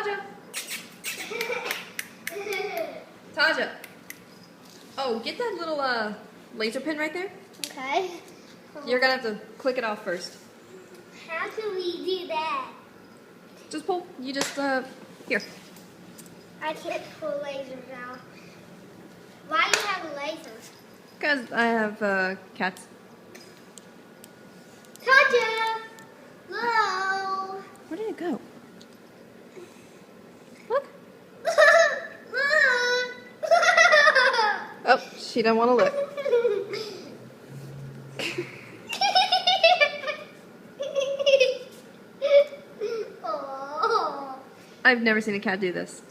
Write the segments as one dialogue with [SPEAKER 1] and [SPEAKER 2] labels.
[SPEAKER 1] Taja. Taja. Oh, get that little laser pen right there.
[SPEAKER 2] Okay.
[SPEAKER 1] You're gonna have to click it off first.
[SPEAKER 2] How can we do that?
[SPEAKER 1] Just pull. You just here.
[SPEAKER 2] I can't pull lasers out. Why do you have a laser?
[SPEAKER 1] Because I have cats.
[SPEAKER 2] Taja! Hello!
[SPEAKER 1] Where did it go? Look. Oh, she don't want to look. I've never seen a cat do this.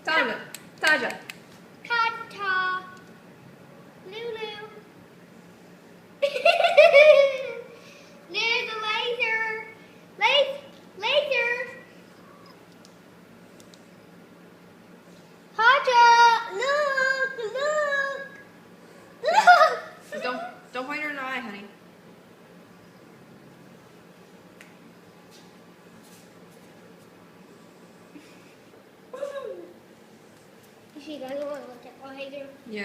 [SPEAKER 1] Taja. Taja.
[SPEAKER 2] Kata. Lulu. There's a laser. Laser. Taja, look.
[SPEAKER 1] Don't point her in the eye, honey.
[SPEAKER 2] She doesn't want to look at laser.
[SPEAKER 1] Yeah.